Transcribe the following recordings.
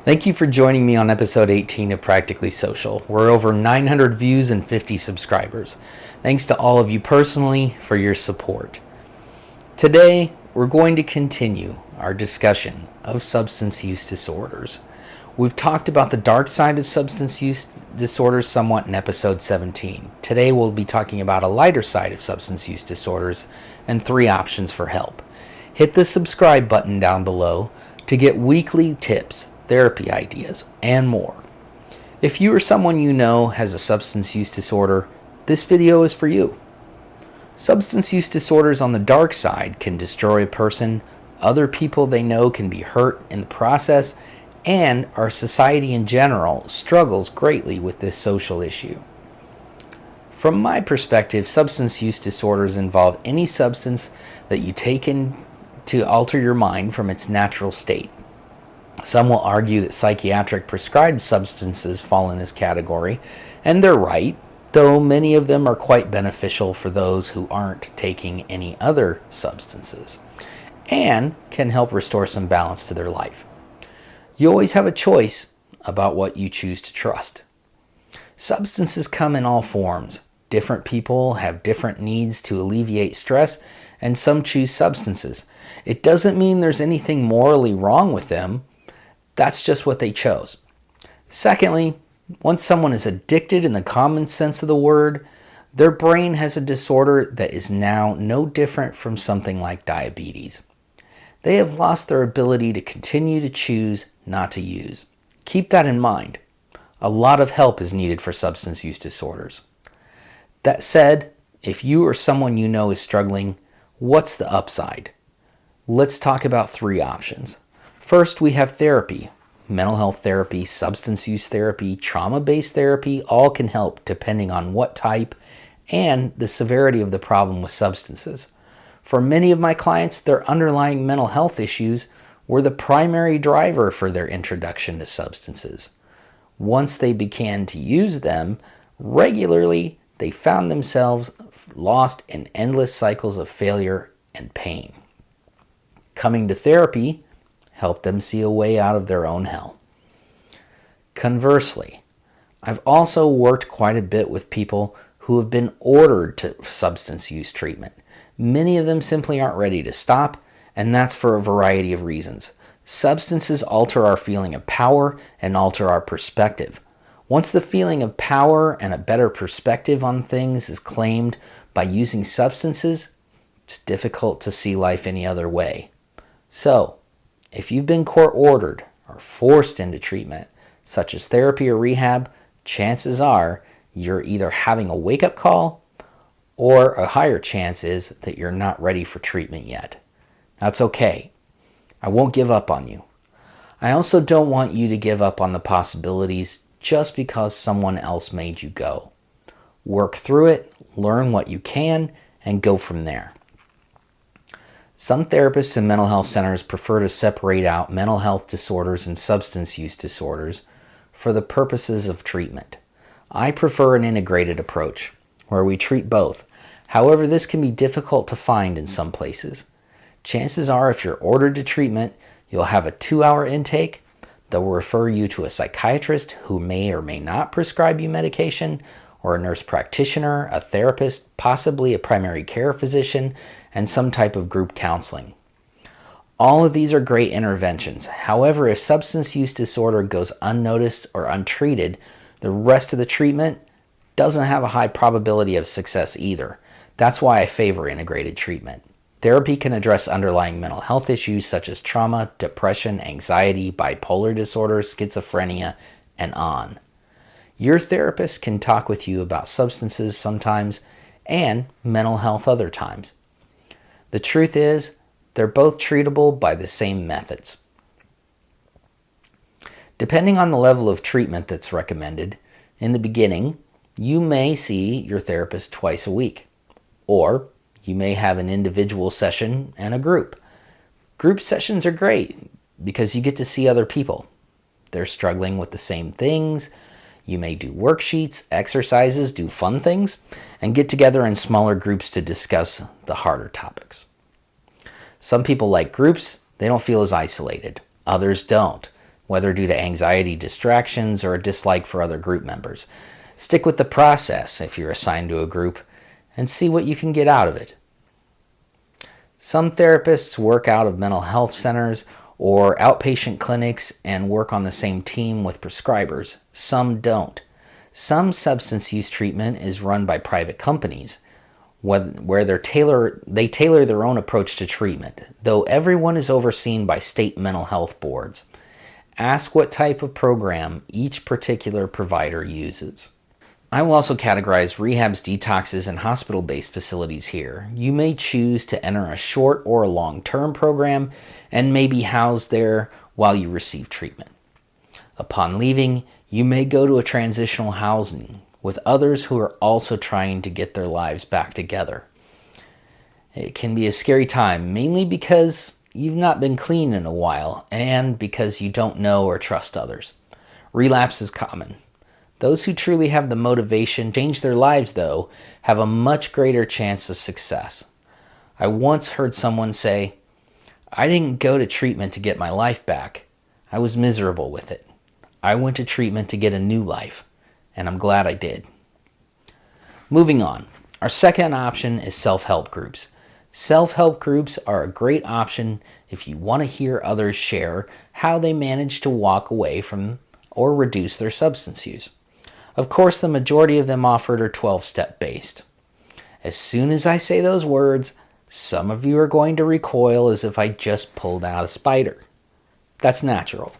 Thank you for joining me on episode 18 of Practically Social. We're over 900 views and 50 subscribers. Thanks to all of you personally for your support. Today, we're going to continue our discussion of substance use disorders. We've talked about the dark side of substance use disorders somewhat in episode 17. Today, we'll be talking about a lighter side of substance use disorders and 3 options for help. Hit the subscribe button down below to get weekly tips, therapy ideas, and more. If you or someone you know has a substance use disorder, this video is for you. Substance use disorders on the dark side can destroy a person, other people they know can be hurt in the process, and our society in general struggles greatly with this social issue. From my perspective, substance use disorders involve any substance that you take in to alter your mind from its natural state. Some will argue that psychiatric prescribed substances fall in this category, and they're right, though many of them are quite beneficial for those who aren't taking any other substances, and can help restore some balance to their life. You always have a choice about what you choose to trust. Substances come in all forms. Different people have different needs to alleviate stress, and some choose substances. It doesn't mean there's anything morally wrong with them. That's just what they chose. Secondly, once someone is addicted in the common sense of the word, their brain has a disorder that is now no different from something like diabetes. They have lost their ability to continue to choose not to use. Keep that in mind. A lot of help is needed for substance use disorders. That said, if you or someone you know is struggling, what's the upside? Let's talk about 3 options. First, we have therapy. Mental health therapy, substance use therapy, trauma-based therapy, all can help depending on what type and the severity of the problem with substances. For many of my clients, their underlying mental health issues were the primary driver for their introduction to substances. Once they began to use them regularly, they found themselves lost in endless cycles of failure and pain. Coming to therapy helped them see a way out of their own hell. Conversely, I've also worked quite a bit with people who have been ordered to substance use treatment. Many of them simply aren't ready to stop, and that's for a variety of reasons. Substances alter our feeling of power and alter our perspective. Once the feeling of power and a better perspective on things is claimed by using substances, it's difficult to see life any other way. So, if you've been court-ordered or forced into treatment, such as therapy or rehab, chances are you're either having a wake-up call or a higher chance is that you're not ready for treatment yet. That's okay. I won't give up on you. I also don't want you to give up on the possibilities just because someone else made you go. Work through it, learn what you can, and go from there. Some therapists and mental health centers prefer to separate out mental health disorders and substance use disorders for the purposes of treatment. I prefer an integrated approach where we treat both. However, this can be difficult to find in some places. Chances are if you're ordered to treatment, you'll have a 2-hour intake. They'll refer you to a psychiatrist who may or may not prescribe you medication, or a nurse practitioner, a therapist, possibly a primary care physician, and some type of group counseling. All of these are great interventions. However, if substance use disorder goes unnoticed or untreated, the rest of the treatment doesn't have a high probability of success either. That's why I favor integrated treatment. Therapy can address underlying mental health issues such as trauma, depression, anxiety, bipolar disorder, schizophrenia, and on. Your therapist can talk with you about substances sometimes and mental health other times. The truth is, they're both treatable by the same methods. Depending on the level of treatment that's recommended, in the beginning, you may see your therapist twice a week, or you may have an individual session and a group. Group sessions are great because you get to see other people. They're struggling with the same things. You may do worksheets, exercises, do fun things, and get together in smaller groups to discuss the harder topics. Some people like groups. They don't feel as isolated. Others don't, whether due to anxiety, distractions, or a dislike for other group members. Stick with the process if you're assigned to a group and see what you can get out of it. Some therapists work out of mental health centers or outpatient clinics and work on the same team with prescribers. Some don't. Some substance use treatment is run by private companies where they tailor their own approach to treatment, though everyone is overseen by state mental health boards. Ask what type of program each particular provider uses. I will also categorize rehabs, detoxes, and hospital-based facilities here. You may choose to enter a short or a long-term program and may be housed there while you receive treatment. Upon leaving, you may go to a transitional housing with others who are also trying to get their lives back together. It can be a scary time, mainly because you've not been clean in a while and because you don't know or trust others. Relapse is common. Those who truly have the motivation to change their lives, though, have a much greater chance of success. I once heard someone say, "I didn't go to treatment to get my life back. I was miserable with it. I went to treatment to get a new life, and I'm glad I did." Moving on, our second option is self-help groups. Self-help groups are a great option if you want to hear others share how they manage to walk away from or reduce their substance use. Of course, the majority of them offered are 12-step based. As soon as I say those words, some of you are going to recoil as if I just pulled out a spider. That's natural.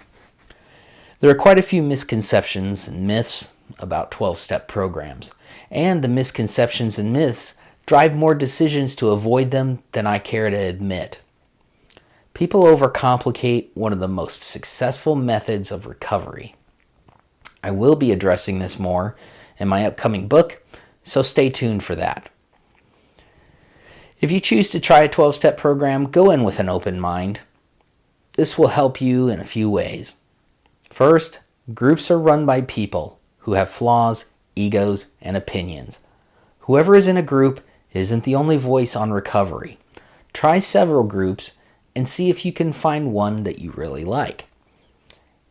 There are quite a few misconceptions and myths about 12-step programs, and the misconceptions and myths drive more decisions to avoid them than I care to admit. People overcomplicate one of the most successful methods of recovery. I will be addressing this more in my upcoming book, so stay tuned for that. If you choose to try a 12-step program, go in with an open mind. This will help you in a few ways. First, groups are run by people who have flaws, egos, and opinions. Whoever is in a group isn't the only voice on recovery. Try several groups and see if you can find one that you really like.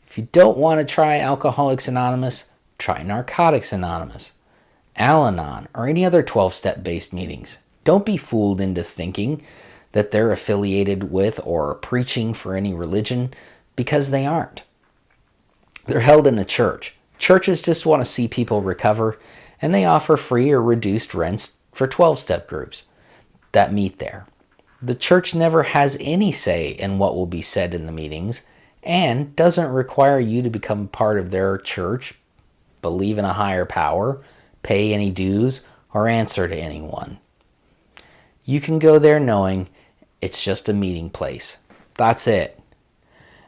If you don't want to try Alcoholics Anonymous, try Narcotics Anonymous, Al-Anon, or any other 12-step based meetings. Don't be fooled into thinking that they're affiliated with or preaching for any religion, because they aren't. They're held in a church. Churches just want to see people recover, and they offer free or reduced rents for 12-step groups that meet there. The church never has any say in what will be said in the meetings, and doesn't require you to become part of their church, believe in a higher power, pay any dues, or answer to anyone. You can go there knowing it's just a meeting place. That's it.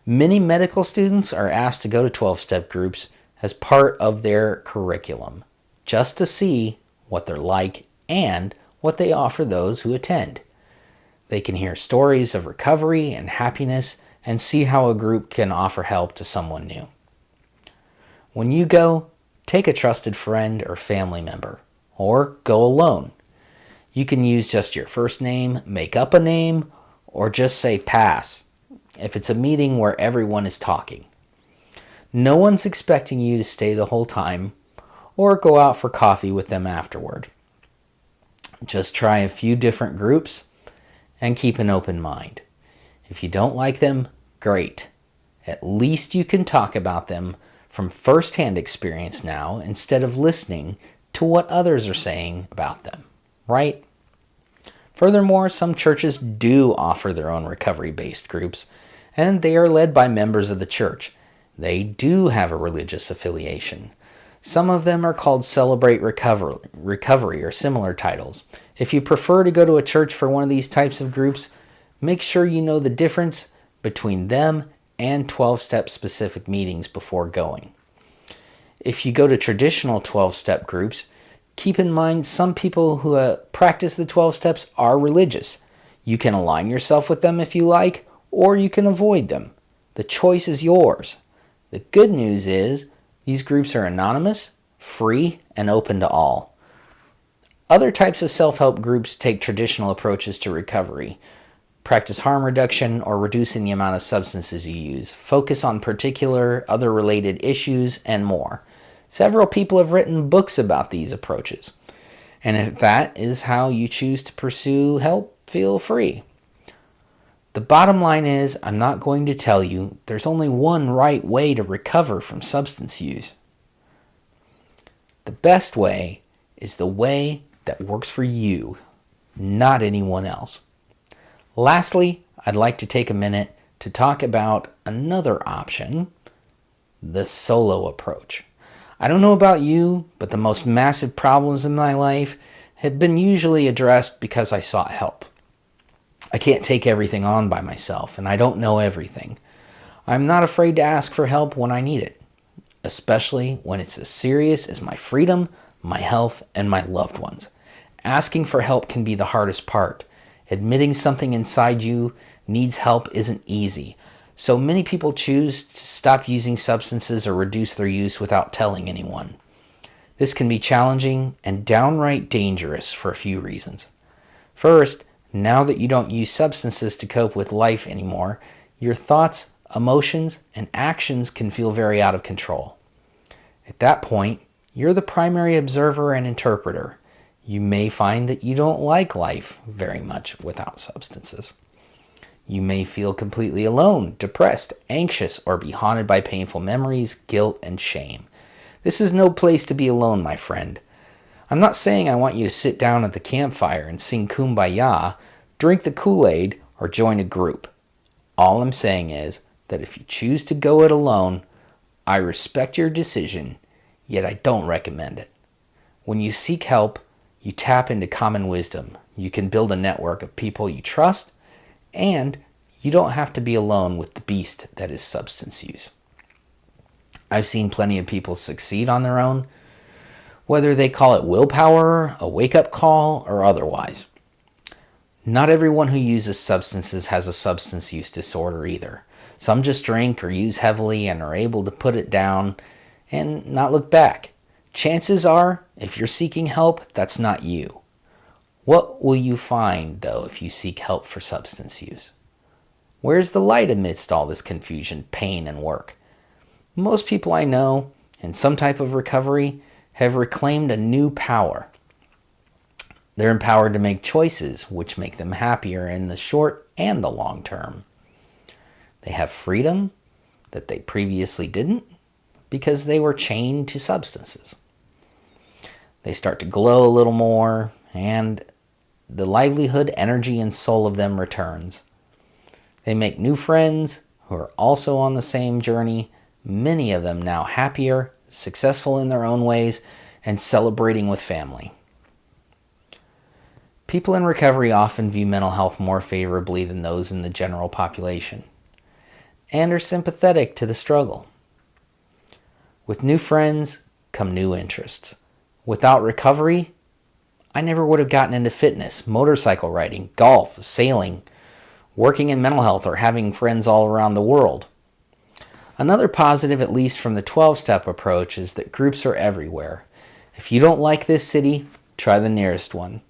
Many medical students are asked to go to 12-step groups as part of their curriculum, just to see what they're like and what they offer those who attend. They can hear stories of recovery and happiness and see how a group can offer help to someone new. When you go, take a trusted friend or family member, or go alone. You can use just your first name, make up a name, or just say pass if it's a meeting where everyone is talking. No one's expecting you to stay the whole time or go out for coffee with them afterward. Just try a few different groups and keep an open mind. If you don't like them, great. At least you can talk about them from first-hand experience now instead of listening to what others are saying about them, right? Furthermore, some churches do offer their own recovery-based groups, and they are led by members of the church. They do have a religious affiliation. Some of them are called Celebrate Recovery or similar titles. If you prefer to go to a church for one of these types of groups, make sure you know the difference between them and 12-step specific meetings before going. If you go to traditional 12-step groups, keep in mind some people who practice the 12 steps are religious. You can align yourself with them if you like, or you can avoid them. The choice is yours. The good news is these groups are anonymous, free, and open to all. Other types of self-help groups take traditional approaches to recovery, practice harm reduction or reducing the amount of substances you use, focus on particular other related issues, and more. Several people have written books about these approaches. And if that is how you choose to pursue help, feel free. The bottom line is, I'm not going to tell you there's only one right way to recover from substance use. The best way is the way that works for you, not anyone else. Lastly, I'd like to take a minute to talk about another option, the solo approach. I don't know about you, but the most massive problems in my life have been usually addressed because I sought help. I can't take everything on by myself, and I don't know everything. I'm not afraid to ask for help when I need it, especially when it's as serious as my freedom, my health, and my loved ones. Asking for help can be the hardest part. Admitting something inside you needs help isn't easy. So many people choose to stop using substances or reduce their use without telling anyone. This can be challenging and downright dangerous for a few reasons. First, now that you don't use substances to cope with life anymore, your thoughts, emotions, and actions can feel very out of control. At that point, you're the primary observer and interpreter. You may find that you don't like life very much without substances. You may feel completely alone, depressed, anxious, or be haunted by painful memories, guilt, and shame. This is no place to be alone, my friend. I'm not saying I want you to sit down at the campfire and sing Kumbaya, drink the Kool-Aid, or join a group. All I'm saying is that if you choose to go it alone, I respect your decision, yet I don't recommend it. When you seek help, you tap into common wisdom. You can build a network of people you trust, and you don't have to be alone with the beast that is substance use. I've seen plenty of people succeed on their own, whether they call it willpower, a wake-up call, or otherwise. Not everyone who uses substances has a substance use disorder either. Some just drink or use heavily and are able to put it down and not look back. Chances are, if you're seeking help, that's not you. What will you find, though, if you seek help for substance use? Where's the light amidst all this confusion, pain, and work? Most people I know in some type of recovery have reclaimed a new power. They're empowered to make choices which make them happier in the short and the long term. They have freedom that they previously didn't because they were chained to substances. They start to glow a little more, and the livelihood, energy, and soul of them returns. They make new friends who are also on the same journey, many of them now happier, successful in their own ways, and celebrating with family. People in recovery often view mental health more favorably than those in the general population, and are sympathetic to the struggle. With new friends come new interests. Without recovery, I never would have gotten into fitness, motorcycle riding, golf, sailing, working in mental health, or having friends all around the world. Another positive, at least from the 12-step approach, is that groups are everywhere. If you don't like this city, try the nearest one.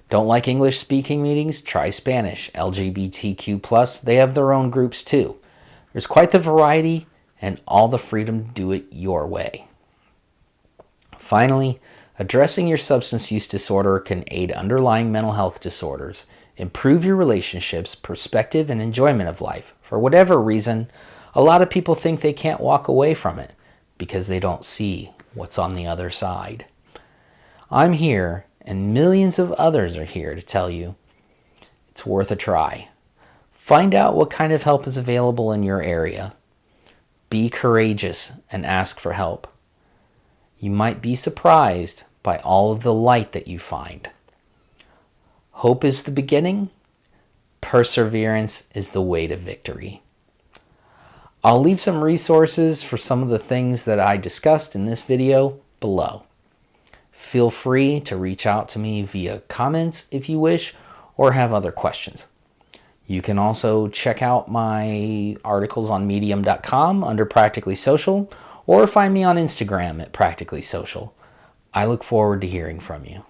Don't like English-speaking meetings? Try Spanish. LGBTQ+, they have their own groups too. There's quite the variety and all the freedom to do it your way. Finally, addressing your substance use disorder can aid underlying mental health disorders, improve your relationships, perspective, and enjoyment of life. For whatever reason, a lot of people think they can't walk away from it because they don't see what's on the other side. I'm here, and millions of others are here to tell you it's worth a try. Find out what kind of help is available in your area. Be courageous and ask for help. You might be surprised by all of the light that you find. Hope is the beginning. Perseverance is the way to victory. I'll leave some resources for some of the things that I discussed in this video below. Feel free to reach out to me via comments if you wish, or have other questions. You can also check out my articles on medium.com under Practically Social, or find me on Instagram at Practically Social. I look forward to hearing from you.